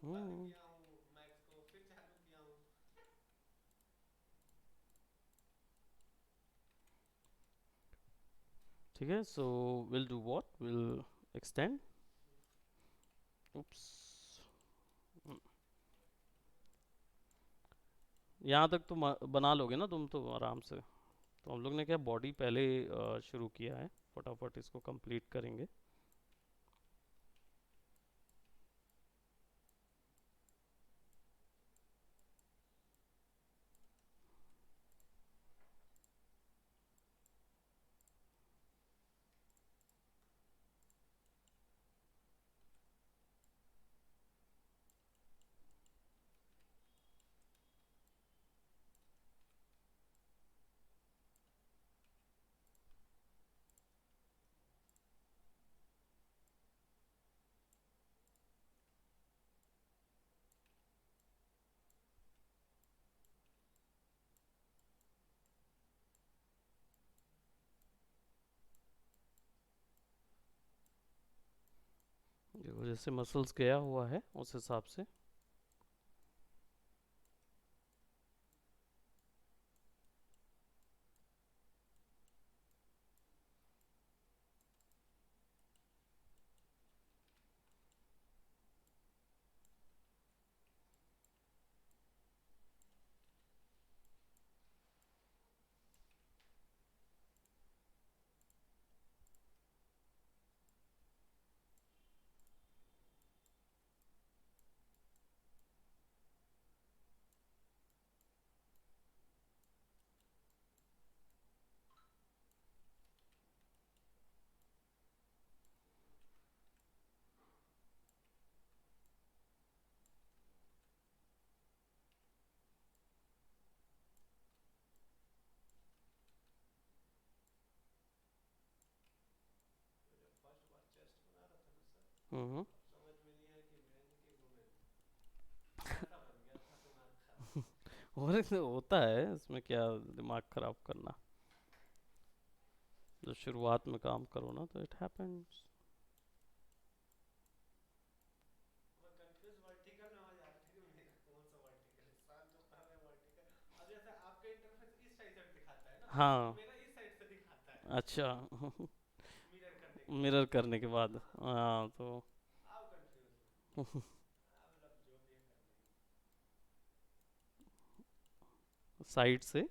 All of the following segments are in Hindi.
बंद हम्म। किया हूँ मैक्स को फिर चालू किया हूँ। ठीक है, so will do what, will extend. Oops. यहाँ तक तो बना लोगे ना तुम तो आराम से। तो हम लोग ने क्या बॉडी पहले शुरू किया है, फटाफट इसको कंप्लीट करेंगे। देखो जैसे मसल्स गया हुआ है उस हिसाब से। तो जब फर्स्ट बार चेस्ट बना रहा था ना सर, हम्म। तब समझ में नहीं आया कि मैन की वुमेन ऐसा बन गया था दिमाग खराब। और इसमें होता है, इसमें क्या दिमाग खराब करना। जब शुरुआत में काम करो ना तो इट हैपेंस। मैं कंफ्यूज वर्टिकल में हो जा रहा था कि मेरा कौन सा वर्टिकल, इंसान जो कर रहे हैं वर्टिकल। अब जैसे आपका इंटरफेस इस साइड से दिखाता है ना, तो हाँ। मेरा इस साइड से दिखाता है अच्छा। मिरर करने के बाद। मिरर करने के बाद हाँ, हाँ तो आओ कंफ्यूज में। मतलब जो भी है कर लेंगे। साइड से।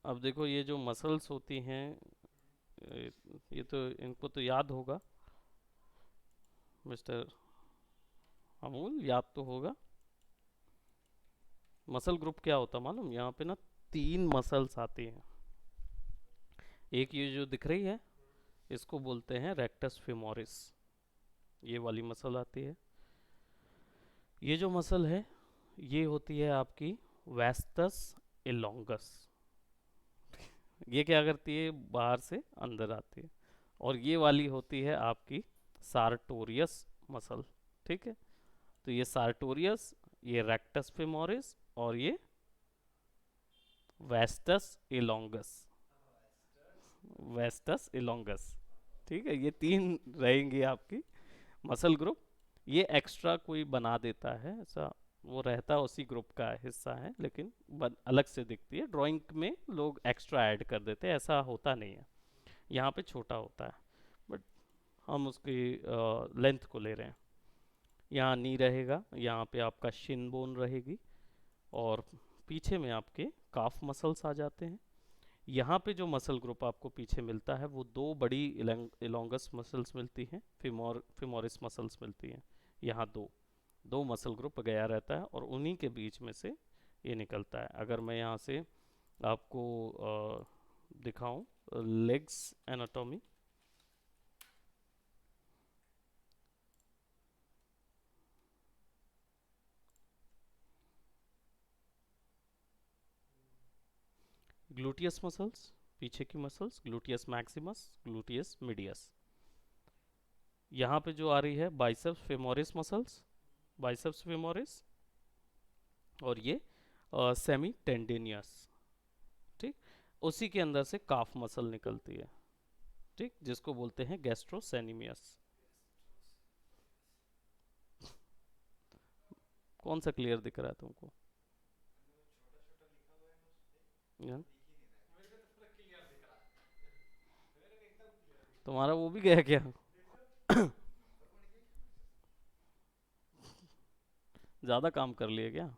अब देखो ये जो मसल्स होती हैं, ये ये तो इनको तो याद होगा मिस्टर अमूल, याद तो होगा। मसल ग्रुप क्या होता है मालूम, यहाँ पे ना तीन मसल्स आती हैं। एक ये जो दिख रही है, इसको बोलते हैं रेक्टस फेमोरिस। ये वाली मसल आती है। ये जो मसल है, ये होती है आपकी वेस्टस एलोंगस। ये क्या करती है, बाहर से अंदर आती है। और ये वाली होती है आपकी सार्टोरियस मसल। ठीक है। तो ये सार्टोरियस, ये रेक्टस फेमोरिस, और ये vastus longus. Vasters vastus longus. Longus. ठीक है, ये तीन रहेंगी आपकी मसल ग्रुप। ये एक्स्ट्रा कोई बना देता है ऐसा, वो रहता उसी ग्रुप का हिस्सा है, लेकिन अलग से दिखती है। ड्राइंग में लोग एक्स्ट्रा ऐड कर देते हैं, ऐसा होता नहीं है। यहाँ पे छोटा होता है, बट हम उसकी लेंथ को ले रहे हैं। यहाँ नी रहेगा, यहाँ पे आपका शिन बोन रहेगी, और पीछे में आपके काफ मसल्स आ जाते हैं। यहाँ पे जो मसल ग्रुप आपको पीछे मिलता है, वो दो बड़ी इलोंगस मसल्स मिलती हैं, फिमोरिस मसल्स मिलती हैं। यहाँ दो दो मसल ग्रुप गया रहता है, और उन्हीं के बीच में से ये निकलता है। अगर मैं यहाँ से आपको दिखाऊं लेग्स एनाटॉमी। ग्लूटियस मसल्स, पीछे की muscles, gluteus Maximus, gluteus medius. यहाँ पे जो आ रही है biceps femoris muscles, biceps femoris, और ये सेमी टेंडिनियस। ठीक। उसी के अंदर से काफ मसल निकलती है, ठीक, जिसको बोलते हैं गैस्ट्रोसेनिमियस। कौन सा क्लियर दिख रहा है तुमको? छोटा छोटा लिखा हुआ है ना उस पे, यार दिख ही नहीं रहा मेरे को तो पूरा क्लियर दिख रहा है। मेरे को एकदम क्लियर दिख रहा तुम्हारा वो भी गया क्या? है। देखो है। नंबर बढ़ गया क्या मेरे से? ज़्यादा काम कर लिए क्या?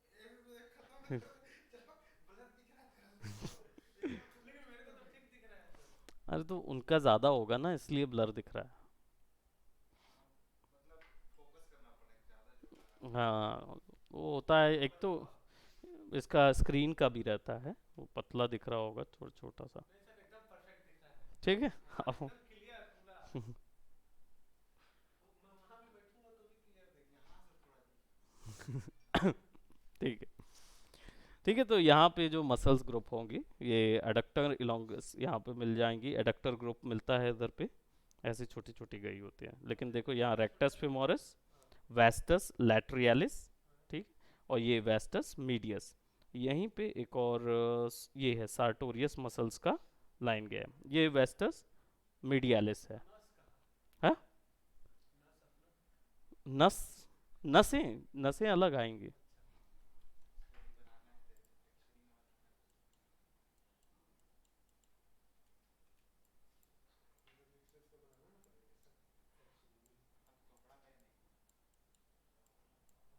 खत्म है तो चलो, ब्लर दिख रहा है तेरा तो चलो, एकदम फुल लेकिन मेरे को एकदम तो ठीक दिख रहा है सर। अरे तो उनका ज़्यादा होगा ना, इसलिए ब्लर दिख रहा हाँ, मतलब फोकस करना पड़ेगा, ज्यादा छोटा है। करना पड़ेगा। हाँ, वो होता है एक तो, इसका स्क्रीन का भी रहता है, वो पतला दिख रहा होगा थोड़ा छोटा सा। नहीं सर, एकदम परफेक्ट दिख रहा है। ठीक है। हाँ अब एकदम क्लियर पूरा। मैं वहां भी बैठूंगा तो भी क्लियर दिखेगा। यहाँ से थोड़ा दिख ठीक है। ठीक है, तो यहाँ पे जो मसल्स ग्रुप होंगी, ये एडक्टर इलोंगस यहाँ पे मिल जाएंगी, एडक्टर ग्रुप मिलता है इधर पे, ऐसी छोटी छोटी गई होती हैं। लेकिन देखो यहाँ छोटा छोटा रेक्टस गई। फेमोरिस, हाँ वेस्टस लैटरियालिस, हाँ। ठीक, और ये वेस्टस मीडियस। यहीं पे एक और ये है सार्टोरियस मसल्स का लाइन गया है, ये वेस्टस मीडियालिस है। नस कहाँ? हाँ, नस अपना। नस, नसें नसें अलग आएंगी। अच्छा। इसको नहीं बनाना है तेरे को, टेक्सचर ही ना बनाना है उसका। मेरे को फिर से बनाना ना पड़ेगा सर, एक्चुअली में। अब कपड़ा पहने,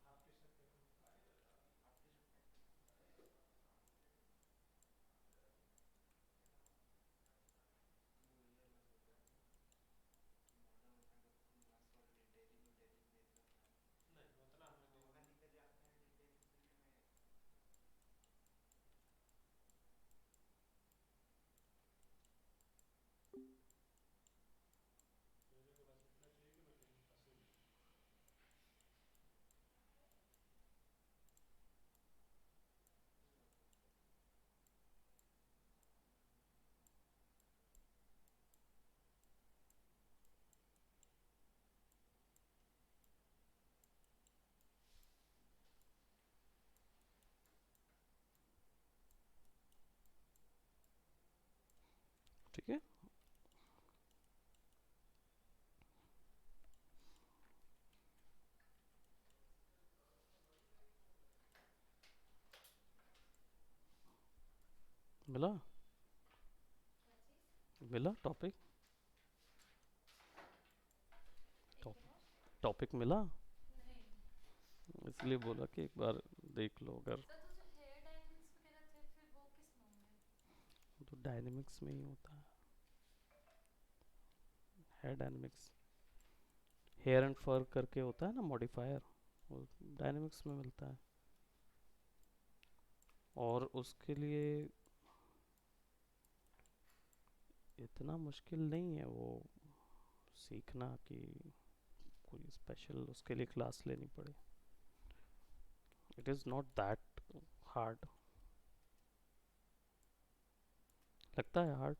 हाफ टी शर्ट पहनूं? हाफ टी शर्ट पहन। वो ये अलग हो गया ना, मॉडर्न वगैरह को नस और डिटेलिंग डिटेलिंग नहीं करना है। नहीं उतना हमें नहीं होगा मालूम। नहीं कर जाता है डिटेलिंग करने में। मेरे को बस इतना चाहिए कि मैं कहीं फंसूं नहीं। ठीक है। मिला, क्या चीज़? मिला टॉपिक, एक मिनट। टॉपिक मिला, नहीं। इसलिए बोला कि एक बार देख लो अगर। सर तो जो हेयर डायनेमिक्स वगैरह थे फिर वो किस में होंगे? तो डायनेमिक्स में ही होता है डायनेमिक्स, हेयर एंड फर करके होता है ना मॉडिफायर, वो डायनेमिक्स में मिलता है। और उसके लिए इतना मुश्किल नहीं है वो सीखना कि कोई स्पेशल उसके लिए क्लास लेनी पड़े। It is not that hard, लगता है हार्ड।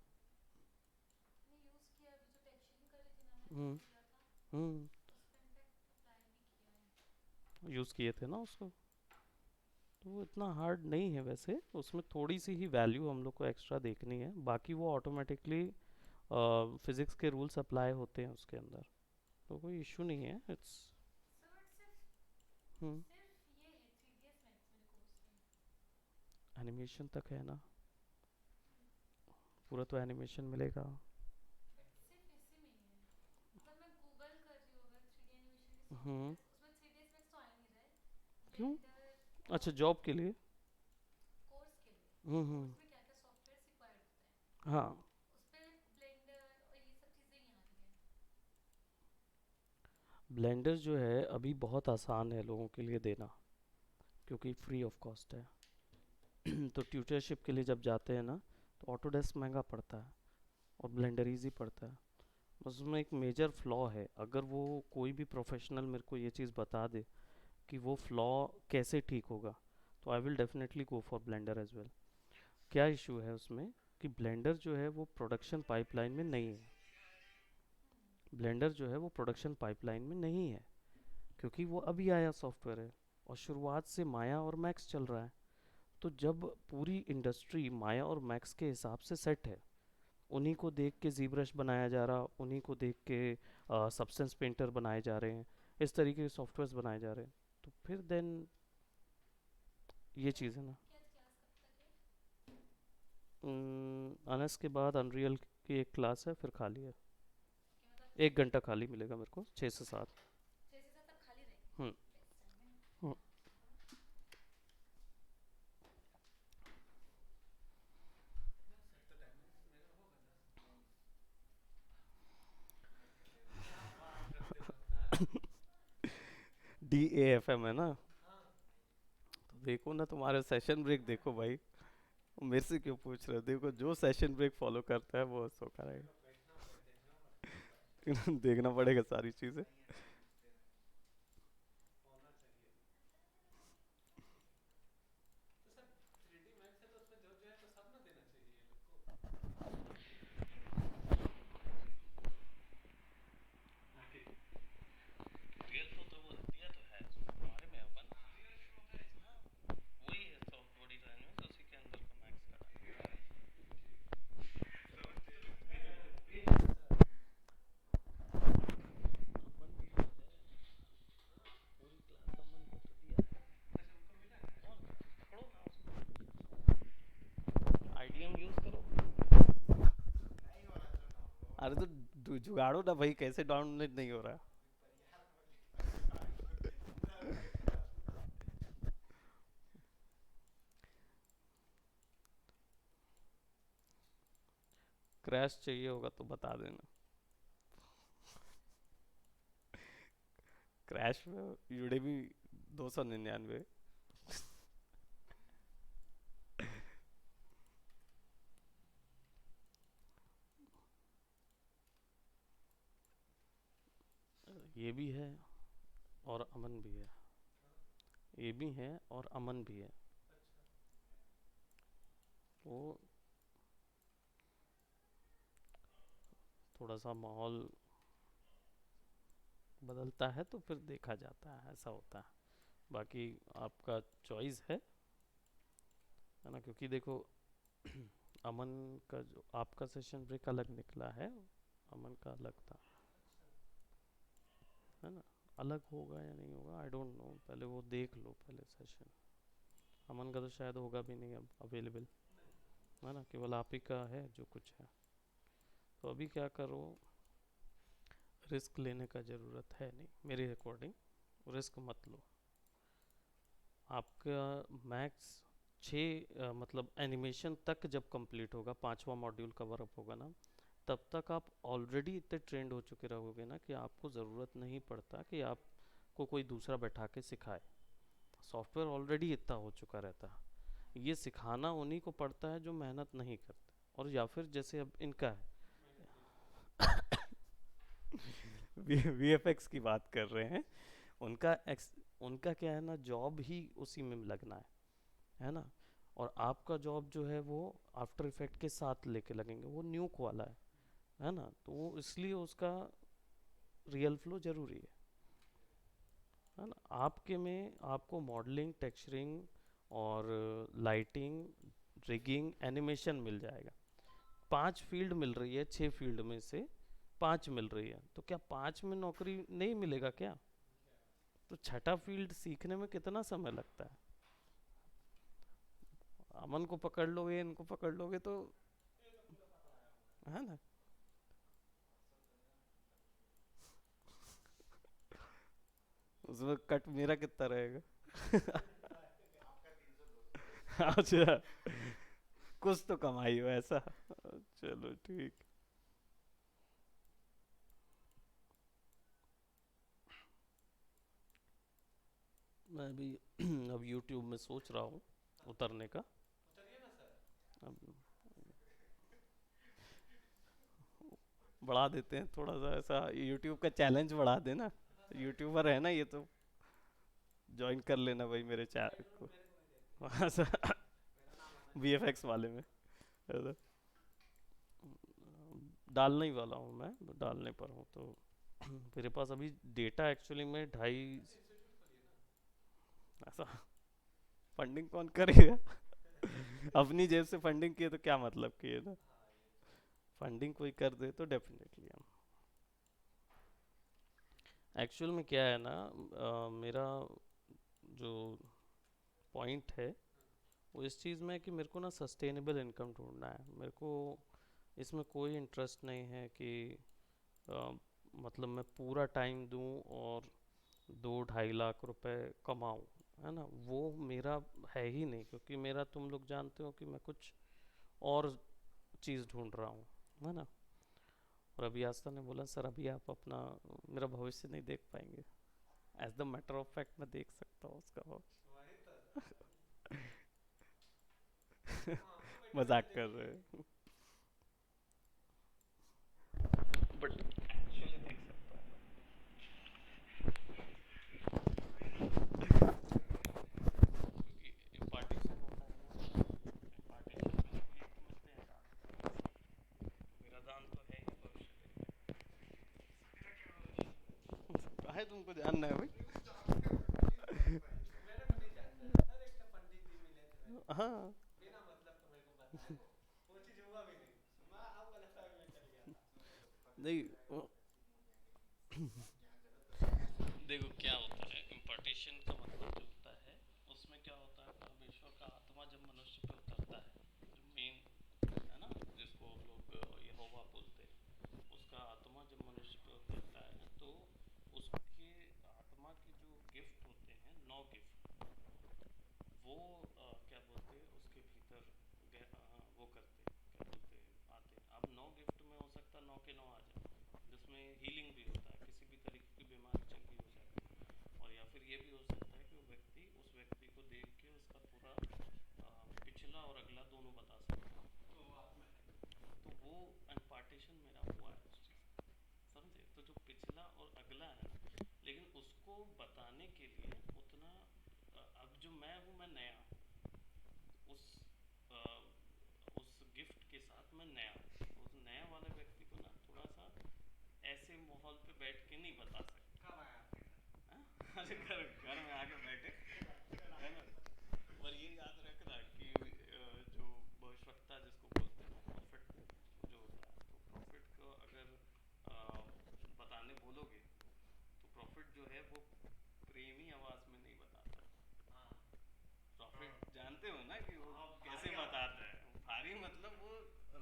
नहीं यूज़ किया, अभी जो टेक्सचरिंग कर रही थी ना मैं हम्म। जिसमें लिया था हम्म। उस पर इनफैक्ट अप्लाई भी किया है। यूज़ किए थे ना उसको, तो वो इतना हार्ड नहीं है वैसे, उसमें थोड़ी सी ही वैल्यू हम लोग को एक्स्ट्रा देखनी है, बाकी वो ऑटोमेटिकली फिज़िक्स के रूल्स अप्लाई होते हैं उसके अंदर, तो कोई इशू नहीं है। इट्स सर बट हम्म, सिर्फ ये है 3ds मैक्स मेरे कोर्स में। एनिमेशन तक है ना, पूरा तो एनिमेशन मिलेगा। बट सिर्फ इसी में ही है। मतलब मैं गूगल कर रही हूँ अगर 3D एनिमेशन के हम्म। सॉफ्टवेयर, उसमें 3ds मैक्स तो आ ही नहीं रहा है। क्यों? ब्लेंडर अच्छा, और जॉब के लिए। कोर्स के लिए, हम्म। कोर्स में क्या क्या सॉफ्टवेयर रिक्वायर्ड होते हैं हाँ, उस पर ब्लेंडर और ये सब चीज़ें ही आ रही हैं। ब्लेंडर जो है अभी बहुत आसान है लोगों के लिए देना, क्योंकि फ्री ऑफ कॉस्ट है। तो ट्यूटरशिप के लिए जब जाते हैं ना, तो ऑटोडेस्क महंगा पड़ता है और ब्लेंडर इजी पड़ता है। बस उसमें एक मेजर फ्लॉ है, अगर वो कोई भी प्रोफेशनल मेरे को ये चीज़ बता दे कि वो फ्लॉ कैसे ठीक होगा, तो I will definitely go for Blender as well. क्या इशू है उसमें कि ब्लेंडर जो है वो प्रोडक्शन पाइपलाइन में नहीं है, ब्लेंडर जो है वो प्रोडक्शन पाइपलाइन में नहीं है, क्योंकि वो अभी आया सॉफ्टवेयर है और शुरुआत से माया और मैक्स चल रहा है। तो जब पूरी इंडस्ट्री माया और मैक्स के हिसाब से सेट है, उन्हीं को देख के जीब्रश बनाया जा रहा, उन्हीं को देख के सब्सटेंस पेंटर बनाए जा रहे हैं, इस तरीके के सॉफ्टवेयर्स बनाए जा रहे हैं, तो फिर देन ये चीज़ है ना। क्या क्लास कब तक है? अनस के बाद अनरियल की एक क्लास है, फिर खाली है। कि मतलब 1 घंटा खाली मिलेगा मेरे को, 6 से 7। 6 से 7 तक खाली रहेंगे हम्म बेस्ट टाइम है। हम्म। सर तो डायमंड्स मेरा होगा 10। क्या बात करते हो सर? DAFM है ना, हाँ। तो देखो ना, तुम्हारे सेशन ब्रेक देखो भाई, मेरे से क्यों पूछ रहे हो? देखो जो सेशन ब्रेक फॉलो करता है वो सो देखना करेगा। देखना देखना पड़ेगा सर। देखना पड़ेगा सारी चीज़ें। नहीं अटेंडेंस दे रहा है। होना चाहिए। तो सर 3D मैक्स है तो उसमें जो जो है तो सब ना देना चाहिए ये लोग को। नहीं। रियल फ्लो तो वो दिया तो है हमारे में अपन। हाँ, वही है सॉफ्ट बॉडी डायनेमिक्स, उसी के अंदर का मैक्स करा है। अमन भी तो है, पूरी क्लास अमन को तो दिया है। अच्छा उनको मिला है। और पकड़ो ना उसको, IDM यूज करो। नहीं हो रहा सर डाउनलोड। अरे तो जुगाड़ो ना भाई, कैसे डाउनलोड नहीं हो रहा? पर यार मैं लिखता हूँ डाउनलोड कितना लिखता हूँ। क्रैश चाहिए होगा तो बता देना। क्रैश में यूडेमी 299। ये भी है और अमन भी है, ये भी है और अमन भी है। तो थोड़ा सा माहौल बदलता है तो फिर देखा जाता है, ऐसा होता है। बाकी आपका चॉइस है ना, क्योंकि देखो अमन का जो आपका सेशन ब्रेक अलग निकला है, अमन का अलग था, है ना। अलग होगा या नहीं होगा आई डोंट नो, पहले वो देख लो पहले सेशन। अमन का तो शायद होगा भी नहीं अब अवेलेबल, है ना, केवल आप ही का है जो कुछ है। तो अभी क्या करो, रिस्क लेने का ज़रूरत है नहीं मेरे अकॉर्डिंग, रिस्क मत लो। आपका मैक्स 6 मतलब एनिमेशन तक जब कंप्लीट होगा, 5वां मॉड्यूल कवर अप होगा ना, तब तक आप ऑलरेडी इतने ट्रेंड हो चुके रहोगे ना कि आपको ज़रूरत नहीं पड़ता कि आपको कोई दूसरा बैठा के सिखाए। सॉफ्टवेयर ऑलरेडी इतना हो चुका रहता है, ये सिखाना उन्हीं को पड़ता है जो मेहनत नहीं करते, और या फिर जैसे अब इनका है VFX की बात कर रहे हैं, उनका क्या है ना, जॉब ही उसी में लगना है ना। और आपका जॉब जो है वो आफ्टर इफेक्ट के साथ लेके लगेंगे, वो न्यूक वाला है ना, तो वो इसलिए उसका रियल फ्लो जरूरी है ना। आपके में आपको मॉडलिंग, टेक्सचरिंग और लाइटिंग, रिगिंग, एनिमेशन मिल जाएगा। 5 फील्ड मिल रही है, 6 फील्ड में से 5 मिल रही है, तो क्या 5 में नौकरी नहीं मिलेगा क्या? तो छठा फील्ड सीखने में कितना समय लगता है? अमन को पकड़ लोगे, इनको पकड़ लोगे तो, है ना। उसमें कट मेरा कितना रहेगा? आपका 300 200। अच्छा, कुछ तो कमाई हो ऐसा। चलो ठीक। मैं भी अब YouTube में सोच रहा हूँ उतरने का। उतरिए ना सर। अब बढ़ा देते हैं थोड़ा सा, ऐसा YouTube का चैलेंज बढ़ा देना। यूट्यूबर है ना ये तो, ज्वाइन कर लेना भाई मेरे चैनल को। मेरे को भी दे वहाँ से मेरा नाम होना चाहिए। VFX वाले में, है ना? डालने ही वाला हूँ मैं, डालने पर हूँ तो। मेरे पास अभी डेटा एक्चुअली में 2.5 इंस्टीट्यूट खोलिए ना। ऐसा। फंडिंग कौन करेगा? अपनी जेब से फंडिंग किए तो क्या मतलब किए ना, हाँ ये तो है। फंडिंग कोई कर दे तो डेफिनेटली हम। एक्चुअल में क्या है ना, मेरा जो पॉइंट है वो इस चीज़ में है कि मेरे को ना सस्टेनेबल इनकम ढूंढना है। मेरे को इसमें कोई इंटरेस्ट नहीं है कि अ, मतलब मैं पूरा टाइम दूं और 2-2.5 लाख रुपए कमाऊं, है ना। वो मेरा है ही नहीं, क्योंकि मेरा तुम लोग जानते हो कि मैं कुछ और चीज़ ढूंढ रहा हूँ, है ना। और अभी आस्था ने बोला सर अभी आप अपना मेरा भविष्य नहीं देख पाएंगे। As the matter of fact मैं देख सकता हूँ उसका भविष्य। वही तो वो हमको बैठे बैठे मजाक कर देखिए। रहे हैं बट एक्चुअली देख सकता हूँ। क्योंकि इम्पार्टेशन होता है ना, इम्पार्टेशन में एक मिलते हैं दान। मेरा दान तो है ही भविष्य देखने का। काहे तुमको जानना है भाई? मेरे को नहीं जानना है। अरे एक तो पंडित जी मिले थे मेरे को, हाँ बिना मतलब तो मेरे को बताए वो चीज हुआ भी नहीं। मैं अब गलत फहमी में चल गया था। नहीं देखो क्या होता है इम्पार्टेशन का मतलब जो होता है, उसमें क्या होता है, परमेश्वर का आत्मा जब मनुष्य पे उतरता है, जो मेन है ना, जिसको हम लोग यहोवा बोलते हैं, उसका आत्मा जब मनुष्य पे उतरता है तो उसके आत्मा के जो गिफ्ट होते हैं, 9 गिफ्ट, वो क्या बोलते हैं उसके भीतर वो करते हैं, क्या बोलते हैं, आते हैं। अब 9 गिफ्ट में हो सकता है 9 के 9 आ जाए, जिसमें हीलिंग भी होता है, किसी भी तरीके की बीमारी चंगी हो जाती है। और या फिर ये भी हो सकता है कि वो व्यक्ति उस व्यक्ति को देख के उसका पूरा पिछला और अगला दोनों बता सकता है। तो वो आप में तो वो इम्पार्टेशन मेरा हुआ है उस चीज़ का, समझे। तो जो पिछला और अगला है ना, लेकिन उसको बताने के लिए उतना अब जो मैं हूँ मैं नया हूँ, उस अ, उस गिफ्ट के साथ मैं नया हूँ। तो उस नए वाले व्यक्ति को ना थोड़ा सा ऐसे माहौल पे बैठ के नहीं बता सकते। कब आया आपके घर? हाँ? अरे घर में आके बैठे, है ना। पर ये याद रखना कि जो भविष्यवक्ता जिसको बोलते हैं, प्रॉफिट जो होता है, तो प्रॉफिट को अगर बताने बोलोगे तो प्रॉफिट जो है वो प्रेमी आवाज में नहीं बताता। हाँ प्रॉफिट जानते हो ना कि वो हाँ, कैसे भारी बताता है, भारी मतलब वो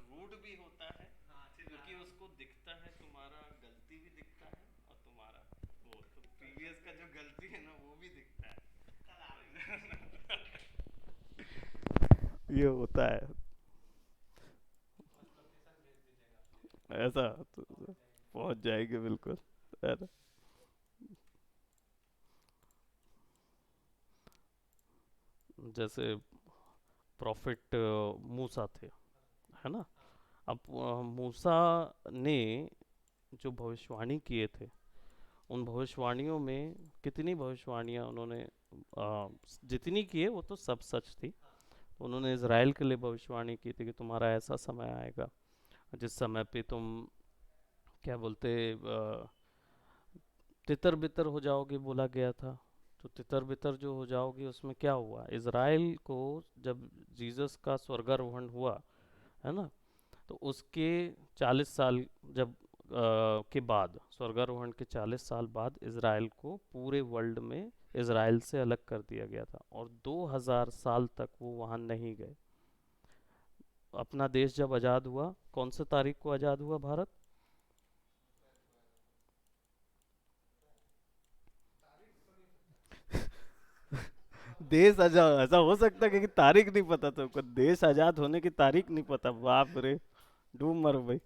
रूड भी होता है, हाँ क्योंकि चिल्लाना। उसको दिखता है तुम्हारा गलती भी दिखता है और तुम्हारा वो तो प्रीवियस का जो गलती है ना वो भी दिखता कल आ रही है। ये होता है बस लोकेशन भेज दीजिएगा प्लीज, ऐसा, तो पहुंच जाएंगे। पहुंच जाएंगे बिल्कुल, है ना। जैसे प्रॉफिट मूसा थे, है ना। हाँ अब मूसा ने जो भविष्यवाणी किए थे, उन भविष्यवाणियों में कितनी भविष्यवाणियां उन्होंने जितनी की है वो तो सब सच थी। हाँ उन्होंने इज़राइल के लिए भविष्यवाणी की थी कि तुम्हारा ऐसा समय आएगा जिस समय पे तुम क्या बोलते तितर बितर हो जाओगे, बोला गया था। तो तितर बितर जो हो जाओगे उसमें क्या हुआ, इज़राइल को जब जीसस का स्वर्गारोहण हुआ, है ना, तो उसके 40 साल जब के बाद, स्वर्गारोहण के 40 साल बाद इज़राइल को पूरे वर्ल्ड में इज़राइल से अलग कर दिया गया था और 2000 साल तक वो वहाँ नहीं गए। अपना देश जब आज़ाद हुआ, कौन से तारीख को आज़ाद हुआ भारत? तारीख तो नहीं पता। देश आजाद, ऐसा हो सकता है कि तारीख नहीं पता तुमको? देश आजाद होने की तारीख नहीं पता? बाप रे, डूब मरो भाई। डूब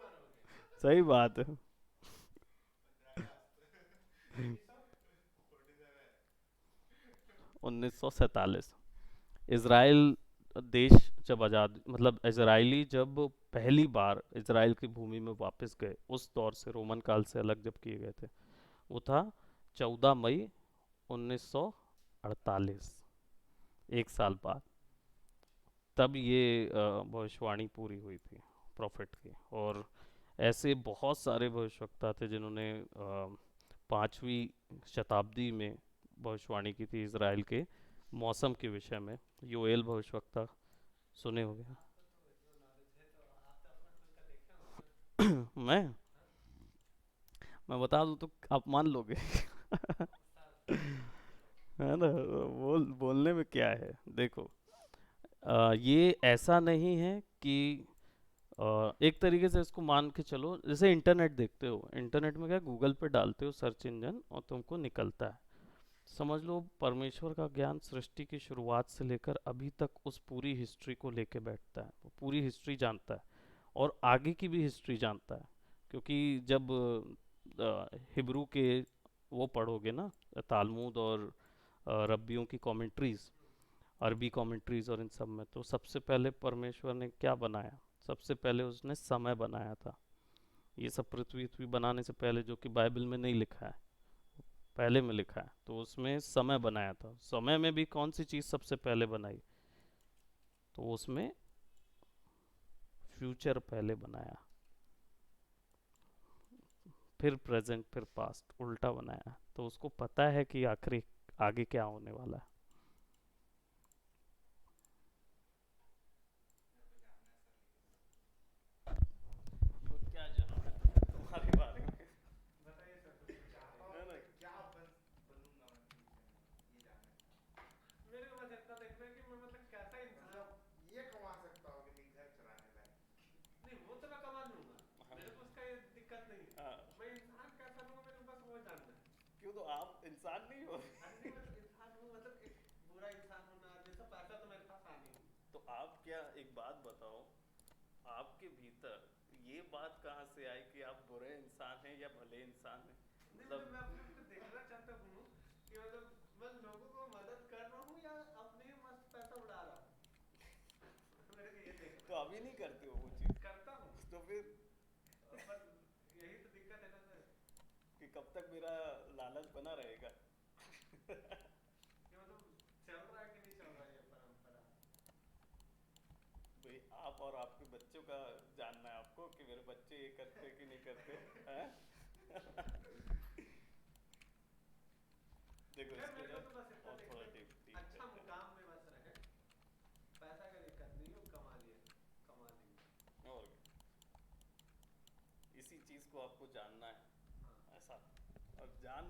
मरोगे। सही बात है। 1947 इज़राइल देश जब आज़ाद, मतलब इज़राइली जब पहली बार इज़राइल की भूमि में वापस गए, उस दौर से, रोमन काल से अलग जब किए गए थे, वो था 14 मई 1948, 1 साल बाद। तब ये भविष्यवाणी पूरी हुई थी प्रॉफिट की। और ऐसे बहुत सारे भविष्यवक्ता थे जिन्होंने 5वीं शताब्दी में भविष्यवाणी की थी इज़राइल के मौसम के विषय में। योएल भविष्यवक्ता सुने होंगे। आपको तो इतना नॉलेज है तो आप तो अपना खुद का देखे होंगे ना। मैं हाँ? मैं बता दूं तो आप मान लोगे। सर है ना, बोलने में क्या है, देखो ये ऐसा नहीं है कि एक तरीके से इसको मान के चलो, जैसे इंटरनेट देखते हो, इंटरनेट में क्या गूगल पे डालते हो सर्च इंजन और तुमको निकलता है। समझ लो परमेश्वर का ज्ञान सृष्टि की शुरुआत से लेकर अभी तक उस पूरी हिस्ट्री को लेके बैठता है, वो पूरी हिस्ट्री जानता है और आगे की भी हिस्ट्री जानता है। क्योंकि जब हिब्रू के वो पढ़ोगे ना, तालमुद और रब्बियों की कमेंट्रीज, अरबी कमेंट्रीज और इन सब में, तो सबसे पहले परमेश्वर ने क्या बनाया, सबसे पहले उसने समय बनाया था। ये सब पृथ्वी पृथ्वी बनाने से पहले, जो कि बाइबल में नहीं लिखा है, पहले में लिखा है, तो उसमें समय बनाया था। समय में भी कौन सी चीज़ सबसे पहले बनाई, तो उसमें फ्यूचर पहले बनाया, फिर प्रेजेंट, फिर पास्ट, उल्टा बनाया। तो उसको पता है कि आखिरी आगे क्या होने वाला है। मेरे को जानना है सर, तो क्या जानना है तुम्हारे बारे में? बताइए सर, कुछ लेकिन पूछ रहे चाहता थे। हूँ है ना? कि क्या बनूंगा मैं फ्यूचर में, ये जानना चाहता हूँ। मेरे को बस इतना देखना है कि मैं मतलब कैसा इंसान। मतलब ये कमा सकता हूँ कि नहीं घर चलाने लायक। नहीं, वो तो मैं कमा लूंगा, हाँ। मेरे को उसका ये दिक्कत नहीं है। हाँ। मैं इंसान कैसा लूंगा, मेरे को बस वो जानना है। क्यों, तो आप इंसान नहीं हो? अरे नहीं, मतलब इंसान हूँ, मतलब एक बुरा इंसान होना, जैसा पैसा तो मेरे पास आ नहीं। तो आप क्या, एक बात बताओ, आपके भीतर ये बात कहाँ से आई कि आप बुरे इंसान हैं या भले इंसान हैं? नहीं, मतलब मतलब मैं अपने आप को देखना चाहता हूँ कि मतलब मैं लोगों को मदद कर रहा हूँ या अपने ही मस्त पैसा उड़ा रहा हूँ। मेरे को ये देखना तो है। अभी नहीं करते हो वो चीज़, करता हूँ, तो फिर पर यही तो दिक्कत है ना सर, कि कब तक मेरा लालच बना रहेगा? कि मतलब चल रहा है कि नहीं चल रहा है ये परंपरा। भाई आप और आपके बच्चों का जानना है आपको कि मेरे बच्चे ये करते कि नहीं करते हैं। देखो खैर इसको मेरे ना को तो बस इतना और देखना थोड़ा है कि डीप डीप अच्छा करते मुकाम में बस रहे, पैसा का दिक्कत नहीं है, वो कमा लिया, कमा लेंगे। हैं। और इसी चीज़ को आपको जानना है, हाँ। ऐसा। और जान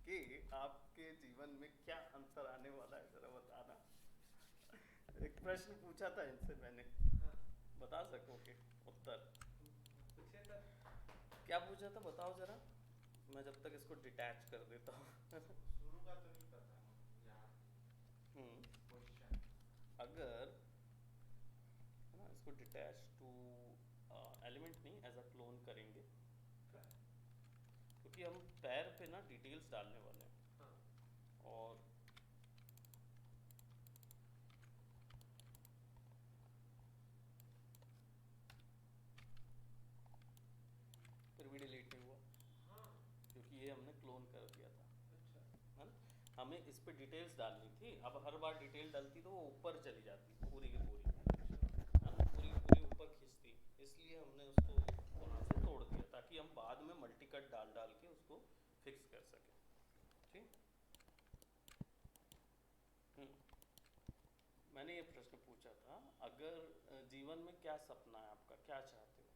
के आपके जीवन में क्या अंतर आने वाला है, जरा बताना। एक प्रश्न पूछा था इनसे मैंने, हाँ। बता सकोगे उत्तर? पूछिए सर। क्या पूछा था बताओ जरा, मैं जब तक इसको डिटैच कर देता हूँ। शुरू का तो नहीं पता यहाँ हम्म, क्वेश्चन। अगर ना इसको डिटैच टू एलिमेंट नहीं, एज अ क्लोन करेंगे, क्योंकि हम पैर पे ना डिटेल्स डालने वाले हैं। हाँ। और फिर भी डिलीट नहीं हुआ, हाँ। क्योंकि ये हमने क्लोन कर दिया था, अच्छा। है ना। हमें इस पे डिटेल्स डालनी थी, अब हर बार डिटेल डालती तो वो ऊपर चली जाती पूरी की पूरी, है ना, पूरी की पूरी ऊपर खींचती। इसलिए हमने उसको वहाँ से तोड़ दिया, ताकि हम बाद में मल्टी कट डाल डाल के उसको फिक्स कर सकें। ठीक। मैंने ये प्रश्न पूछा था, अगर जीवन में क्या सपना है आपका, क्या चाहते हो?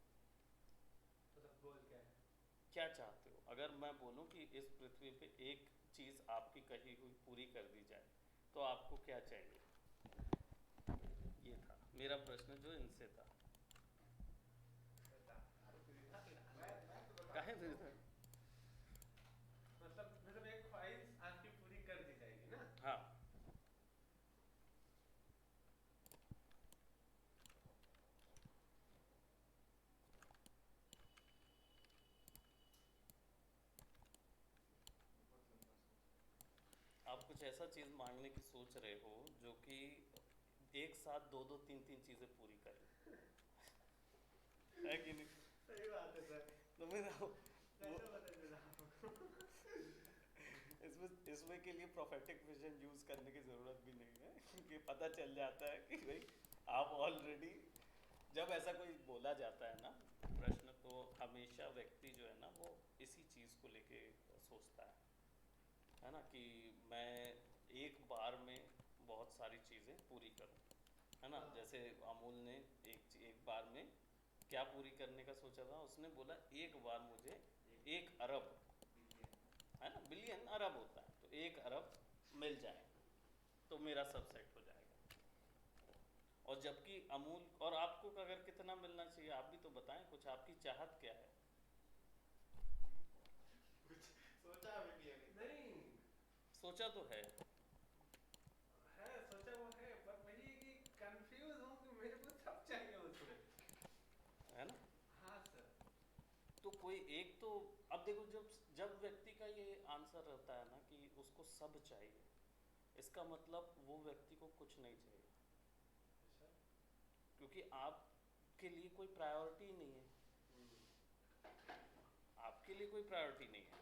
तो सर गोल क्या है? क्या चाहते हो? अगर मैं बोलूं कि इस पृथ्वी पे एक चीज आपकी कही हुई पूरी कर दी जाए, तो आपको क्या चाहिए? ये था मेरा प्रश्न जो इनसे था। मैं तो बता काहे सकता फिर हूँ। से? मतलब एक ख्वाहिश आपकी पूरी कर दी जाएगी ना। हाँ। बहुत लंबा सोच। आप कुछ ऐसा चीज मांगने की सोच रहे हो जो कि एक साथ दो दो तीन तीन चीजें पूरी करे, है कि नहीं? सही बात है सर। तो मेरा कैसे पता चला आपको? इसमें इसमें के लिए प्रोफेटिक विजन यूज करने की जरूरत भी नहीं है, क्योंकि पता चल जाता है कि भाई आप ऑलरेडी, जब ऐसा कोई बोला जाता है ना प्रश्न, तो हमेशा व्यक्ति जो है ना वो इसी चीज को लेके सोचता है ना, कि मैं एक बार में बहुत सारी चीजें पूरी करूं, है ना। हाँ। जैसे अमूल ने एक बार में क्या पूरी करने का सोचा था, उसने बोला एक बार मुझे 1 अरब, बिलियन। है ना, बिलियन अरब होता है, तो 1 अरब मिल जाए तो मेरा सब सेट हो जाएगा। और जबकि अमूल, और आपको अगर कितना मिलना चाहिए आप भी तो बताएं, कुछ आपकी चाहत क्या है? कुछ सोचा भी नहीं अभी। नहीं सोचा तो है। है, सोचा वो है, पर वही है कि कंफ्यूज हूँ कि मेरे को सब चाहिए उसमें। है ना? हाँ सर। तो कोई एक तो, अब देखो जब जब व्यक्ति का ये आंसर रहता है ना कि उसको सब चाहिए, इसका मतलब वो व्यक्ति को कुछ नहीं चाहिए, अच्छा। क्योंकि आपके लिए कोई प्रायोरिटी नहीं है। आपके लिए कोई प्रायोरिटी नहीं है।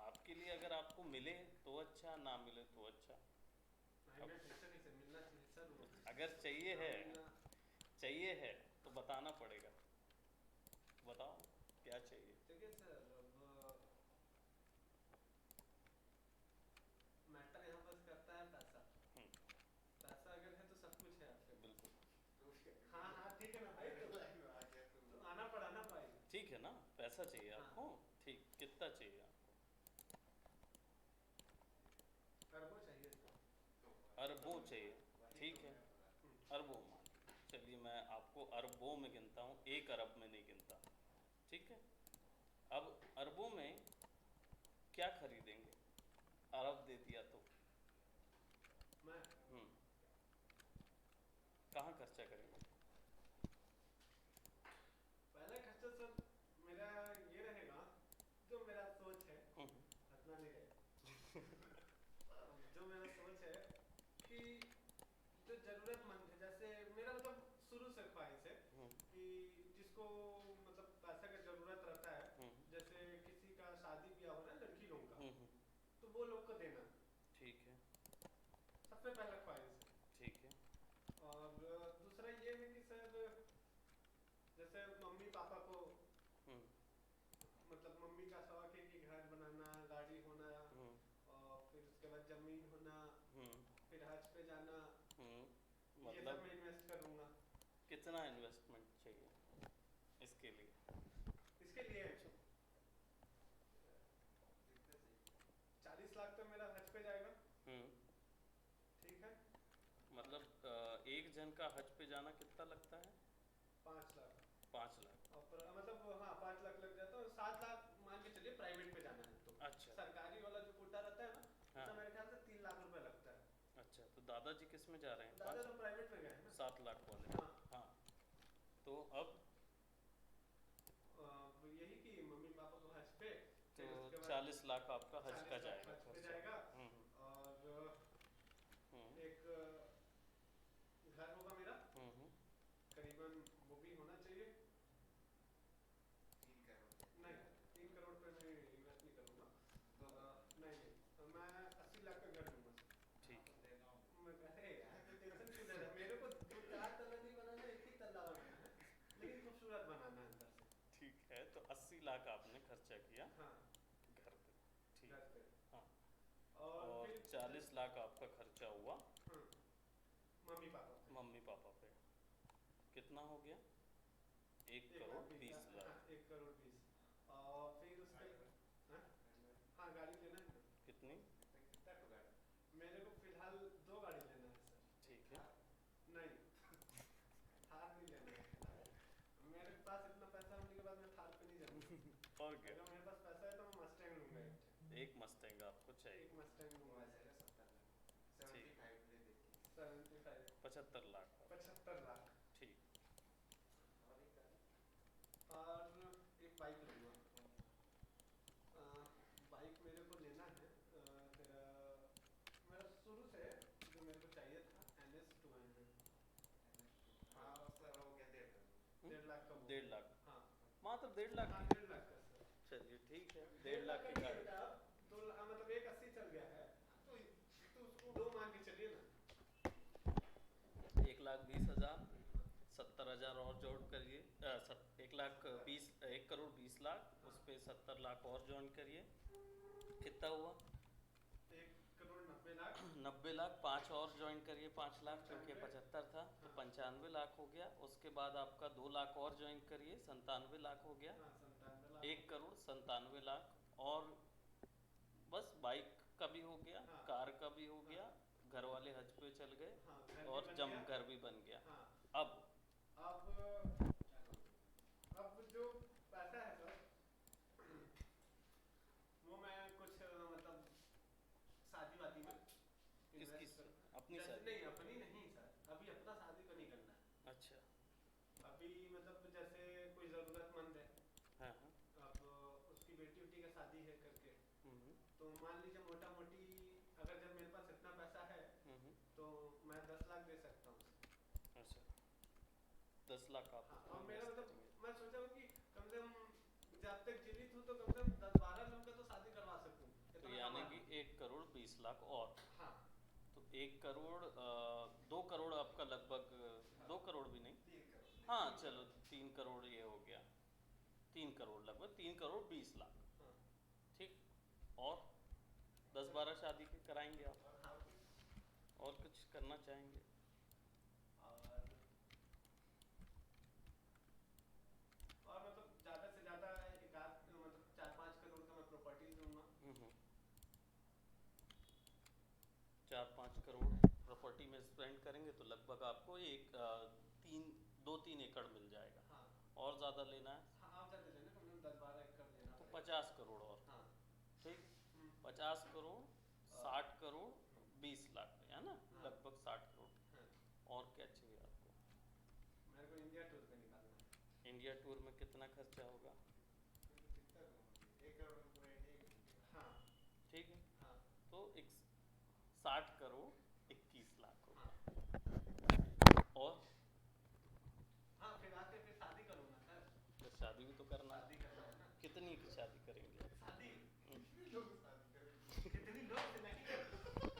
आपके लिए अगर आपको मिले तो अच्छा, ना मिले तो अच्छा। नहीं मैं टेंशन नहीं सर, मिलना चाहिए सर वो। अगर चाहिए हाँ, है, मिलना। चाहिए है तो बताना पड़ेगा। बताओ क्या चाहिए? देखिए सर, अब मैटर यहाँ बस करता है पैसा। पैसा अगर है तो सब कुछ है आपके पास। बिल्कुल। हाँ हाँ ठीक है ना भाई, लाइन में आ गया तुम। तो आना पड़ा ना भाई। ठीक है ना, पैसा चाहिए हाँ। आपको। ठीक, कितना चाहिए आपको? अरबों चाहिए सर। अरबों चाहिए, ठीक है। हम्म। अरबों में, चलिए मैं आपको अरबों में गिनता हूँ, 1 अरब में नहीं गिनता, ठीक है? अब अरबों में क्या खरीदेंगे? अरब दे दिया तो मैं कहाँ खर्चा करेंगे? पहला खर्चा सर मेरा ये रहेगा, जो मेरा सोच है, हम्म, हंसना नहीं रहेगा। जो मेरा सोच है कि जो जरूरतमंद है, जैसे मेरा मतलब शुरू से ख्वाहिश है हम्म, कि जिसको मतलब पैसा का जरूरत रहता है, हम्म, जैसे किसी का शादी ब्याह हो रहा है लड़की लोगों का, हम्म, तो वो लोग को देना ठीक है, सबसे पहला ख्वाहिश है। ठीक है। और दूसरा ये है कि सर जैसे मम्मी पापा को, हम्म, मतलब मम्मी का शौक है कि घर बनाना, गाड़ी होना, हम्म, और फिर उसके बाद जमीन होना, हम्म, फिर हज पे जाना, हम्म, ये सब मतलब मैं इन्वेस्ट करूंगा। कितना इन्वेस्टमेंट चाहिए इसके लिए? इसके लिए कितने चाहिए? 40 लाख तो मेरा हज पे जाएगा। हम्म, ठीक है। मतलब एक जन का हज पे जाना कितना लगता है? 5 लाख 5 लाख। और मतलब हाँ 5 लाख लग जाता है, 7 लाख मान के चलिए प्राइवेट पे जाना है तो। अच्छा। सरकारी वाला जो कोटा रहता है ना, हाँ। उसका मेरे ख्याल से 3 लाख रुपए लगता है। अच्छा, तो दादाजी किस में जा रहे हैं? दादा तो प्राइवेट में गए हैं ना। 7 लाख वाले। हाँ। हाँ, तो अब यही कि मम्मी पापा को हज पे, तो फिर उसके बाद 40 लाख आपका हज 40 का लाख जाएगा हज पे खर्चा। जाएगा। हम्म, और हम्म, एक घर होगा मेरा, हम्म, करीबन वो भी होना चाहिए। 3 करोड़ नहीं 3 करोड़ पे मैं इन्वेस्ट नहीं करूंगा। दो नहीं नहीं, तो मैं 80 लाख का घर लूंगा। ठीक। अरे यार तो टेंशन क्यों ले रहा है? मेरे को 4 तल्ला नहीं बनाना, एक ही तल्ला बनाना है, लेकिन खूबसूरत बनाना है अंदर से। ठीक है, तो 80 लाख आपने खर्चा किया हाँ घर पे, ठीक। घर पे। हाँ, और और फिर 40 लाख आपका खर्चा हुआ हाँ, मम्मी पापा पे। मम्मी पापा पे, कितना हो गया? 1 1 करोड़ लाख 20 हाँ, लाख। 1 करोड़ 20। और फिर उसके हाँ? हाँ गाड़ी लेना है ना। कितनी? कितना तो गाड़ी? मेरे को फिलहाल 2 गाड़ी लेना है सर। ठीक है। नहीं थार नहीं लेना है फिलहाल। मेरे पास इतना पैसा होने के बाद मैं थार पे नहीं जाऊंगा। और क्या? अगर मेरे पास पैसा है तो मैं मस्टैंग लूंगा एक। एक मस्टैंग आपको चाहिए। एक मस्टैंग लूंगा वैसे सर। 70 लाख 75 ले देखिए। 75 75 लाख का, 75 लाख। ठीक। और एक गाड़ी? और एक बाइक लूंगा। बाइक मेरे को लेना है तेरा, मेरा शुरू से जो मेरे को चाहिए था NS 200। हाँ सर हो गया 1.5 करोड़। 1.5 लाख का वो। 1.5 लाख, हाँ मात्र 1.5 लाख हाँ की। 1.5 लाख का सर। चलिए ठीक है, 1.5 1.5 लाख का की नहीं गाड़ी। बेटा, 2 मतलब 180 चल गया है, तो उसको 2 मान के चलिए ना। 1,20,000, 70,000 और जोड़ करिए। 1 करोड़ 20 लाख, उस पे 70 लाख और ज्वाइन करिए, कितना हुआ? 1 करोड़ 90 लाख। 90 लाख, 5 और ज्वाइन करिए, 5 लाख, क्योंकि 75 था तो 95 लाख हो गया। उसके बाद आपका 2 लाख और ज्वाइन करिए, 97 लाख हो गया। हाँ 97 लाख। 1 करोड़ 97 लाख, और बस बाइक का भी हो गया, हाँ। कार का भी हो गया, घर वाले हज पे चल गए, हाँ, घर भी और बन जम गया। घर भी बन गया। हाँ, अब अब क्या करूँ? अब जो पैसा है सर, वो मैं कुछ मतलब शादी वादी में किसकी इन्वेस्ट कर, अपनी जैसे शादी? नहीं अपनी नहीं सर, अभी अपना शादी तो नहीं करना है। अच्छा। अभी मतलब जैसे कोई ज़रूरतमंद है, हाँ हाँ। अब उसकी बेटी उटी का शादी है करके, हम्म तो मान लीजिए मोटा मोटी अगर जब मेरे पास इतना पैसा है हम्म। तो मैं 10 लाख दे सकता हूँ उसको। अच्छा, 10 लाख आप हाँ, और मेरा इन्वेस्ट मतलब करेंगे। मैं सोचा हूँ कि कम से कम जब तक जीवित हूँ तो कम से कम 10-12 लोगों का तो शादी करवा सकूँ, तो इतना यानी कमा कि लूँ। 1 करोड़ 20 लाख और, हाँ तो 1 करोड़ 2 करोड़ आपका लगभग, हाँ, 2 करोड़ भी नहीं, 3 करोड़, हाँ 3 चलो करोड़। 3 करोड़ ये हो गया, 3 करोड़ लगभग 3 करोड़ 20 लाख। हाँ, ठीक। और 10-12 शादी के कराएंगे आप, हाँ, और कुछ करना चाहेंगे? और मतलब ज़्यादा से ज़्यादा एक आध मतलब 4-5 करोड़ का मैं प्रॉपर्टीज लूँगा। 4-5 करोड़ प्रॉपर्टी में स्पेंड करेंगे तो लगभग आपको एक 2-3 एकड़ मिल जाएगा। हाँ और ज़्यादा लेना है हाँ, आप ज़्यादा लेना, कम से कम 10-12 एकड़ लेना तो पड़ेगा। 50 करोड़ और। हाँ। ठीक। हम्म, 50 करोड़, 60 करोड़, हम्म, 20 लाख में, है ना? हाँ, लगभग 60 करोड़। हाँ, और क्या चाहिए आपको? मेरे को इंडिया टूर पे निकालना है। इंडिया टूर में कितना खर्चा होगा? कितना करूँगी? 1 करोड़ में पूरा इंडिया ही घूम गया। हाँ ठीक है, हाँ तो एक 60 करोड़ 21 लाख हाँ होगा। और हाँ, फिर आके फिर शादी करूँगा सर। तो शादी भी तो करना है। शादी करना है ना। कितनी की शादी करेंगे? शादी कितने लोग शादी करेंगे? कितनी लोग से नहीं करूँ,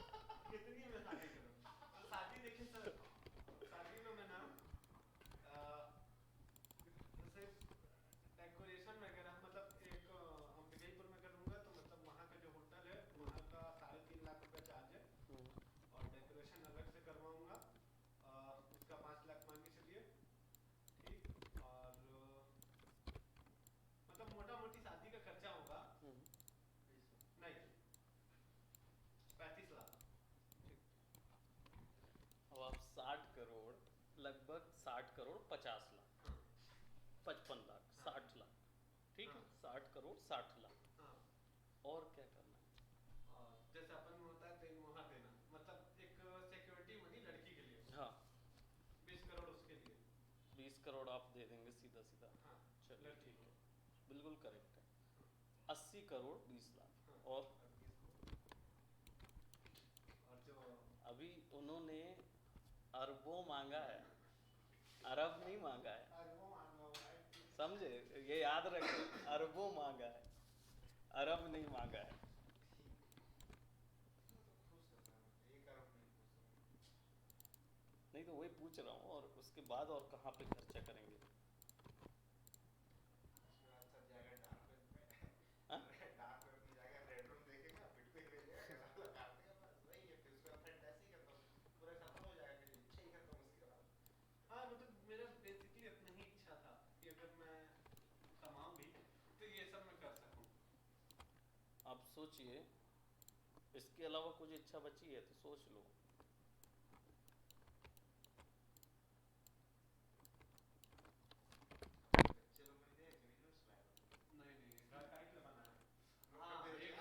कितनी में शादी करूँ? तो शादी देखिए सर, शादी में मैं ना जैसे डेकोरेशन वगैरह मतलब एक हम विजयपुर में करूँगा तो मतलब वहाँ का जो होटल है वहाँ का 3.5 लाख रुपए चार्ज है, और डेकोरेशन अलग से करवाऊँगा, उसका 5 लाख मान के चलिए। ठीक। और मतलब मोटा मोटी शादी का खर्चा होगा नहीं 35 लाख। अब आप 60 करोड़, लगभग 60 करोड़ 50 लाख, हाँ 55 लाख, हाँ 60 लाख। ठीक है, हाँ 60 करोड़ 60 लाख। हाँ। और क्या करना है? और जैसे अपन में होता है तो वहाँ देना मतलब एक सिक्योरिटी मनी लड़की के लिए, हाँ, 20 करोड़ उसके लिए। 20 करोड़ आप दे देंगे सीधा सीधा। हाँ चलिए लड़की ठीक को। है, बिल्कुल करेक्ट है। 80 करोड़ 20 लाख। हाँ, और और 20 और जो अभी उन्होंने अरबों मांगा है, अरब नहीं मांगा है, वो मांगा हुआ है। समझे? ये याद रखिए, अरबों मांगा है, अरब नहीं मांगा है। खुश होता है, 1 अरब में खुश हूँ। नहीं तो वही पूछ रहा हूँ, और उसके बाद और कहाँ पे खर्चा करेंगे? उसके बाद सब जाएगा डार्क वेब पे। हाँ? डार्क वेब में जाएगा, रेड रूम देखेगा, बिटकॉइन ले लेगा, गला लगा देगा, बस वही है। फिर उसके बाद फैंटेसी खत्म, पूरा खत्म हो जाएगा, फिर इच्छा ही खत्म उसके बाद। हाँ मतलब मेरा बेसिकली इतना ही इच्छा था कि अगर मैं कमाऊँ भी तो ये सब मैं कर सकूँ। आप सोचिए, इसके अलावा कुछ इच्छा बची है तो सोच लो। चलो मैंने यूनिवर्स लाया नहीं नहीं घर काइट लगाना है। हाँ एक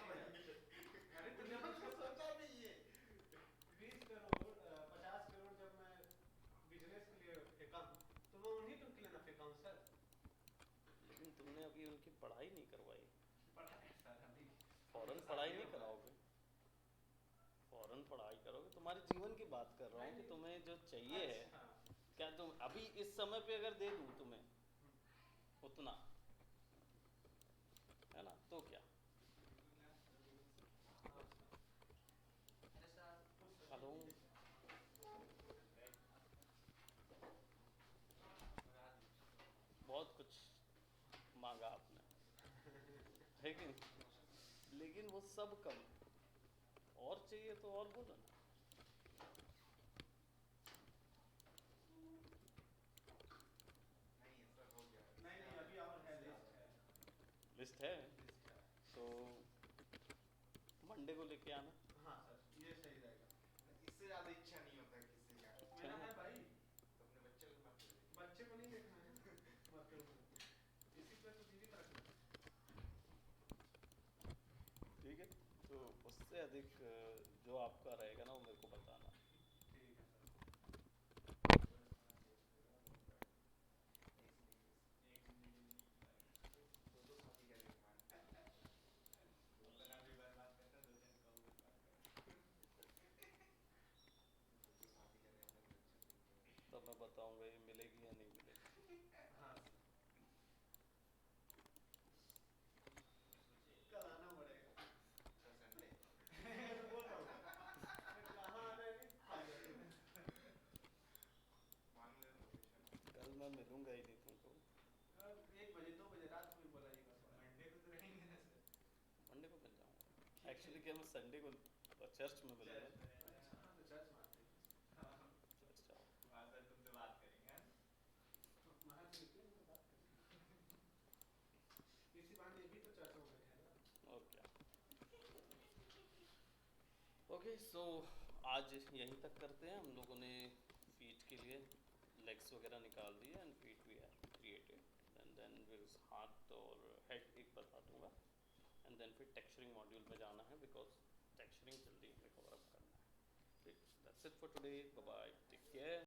चीज है। अरे तुमने उसको सोचा नहीं है। 20 करोड़ 50 करोड़ जब मैं बिजनेस के लिए फेंका हूँ तो मैं उन्हीं के लिए ना फेंका हूँ सर। लेकिन तुमने अभी उनकी पढ़ाई नहीं करवाई। पढ़ा है सर अभी। फौरन पढ़ाई नहीं कराओगे, फौरन पढ़ाई करोगे। तुम्हारे जीवन की बात कर रहा हूँ कि तुम्हें जो चाहिए है, अच्छा। क्या तुम अभी इस समय पे अगर दे दूँ तुम्हें उतना, है ना, तो क्या? अरे सर कुछ हेलो, बहुत कुछ मांगा आपने, है कि नहीं? लेकिन वो सब कम, और चाहिए तो और बोलो ना। नहीं सर हो गया। नहीं नहीं अभी और है, लिस्ट है। लिस्ट है लिस्ट है। तो मंडे को लेके आना। हाँ सर ये सही रहेगा। इससे ज्यादा इच्छा नहीं होता किसी का। मेरा है भाई, तो अपने बच्चे को मत दे। बच्चे को नहीं देखना है मरते हुए, इसी पे तो जीवित रखना है। ठीक है, तो उससे अधिक जो आपका रहेगा ना वो मेरे को बताना। ठीक है सर। दो साथी का निर्माण। अपना भी बर्बाद करना, दूसरे को भी बर्बाद करना। दो साथी का रहता तो अच्छा लगता। तब मैं बताऊंगा ये मिलेगी या नहीं मिलेगी। हाँ सर, कल आना पड़ेगा। अच्छा संडे। मैं तो बोल रहा हूँ कहाँ आना है नहीं फालतू में। मान ले लोकेशन। कल मैं मिलूंगा ही नहीं तुमको। 1 बजे 2 बजे रात को भी बुलाइएगा सर। मंडे को तो रहेंगे ना सर। मंडे को मिल जाऊंगा। एक्चुअली क्या मैं संडे को चर्च में मिलूंगा। अच्छा हाँ, तो चर्च में आते हैं। चर्च जाओ। वहाँ सर तुमसे बात करेंगे। वहाँ से निकलेंगे तो बात करेंगे। इसी बहाने ये भी तो चर्च में बैठे हैं ना। और क्या। ओके सो आज यहीं तक करते हैं। हम लोगों ने फीट के लिए लेग्स वगैरह निकाल दिए and feet we are created and then will हाथ और हेड एक बता दूंगा एंड देन फिर टेक्सचरिंग मॉड्यूल में जाना है बिकॉज टेक्सचरिंग जल्दी हमें कवर अप करना है। That's it for today, bye bye, take care.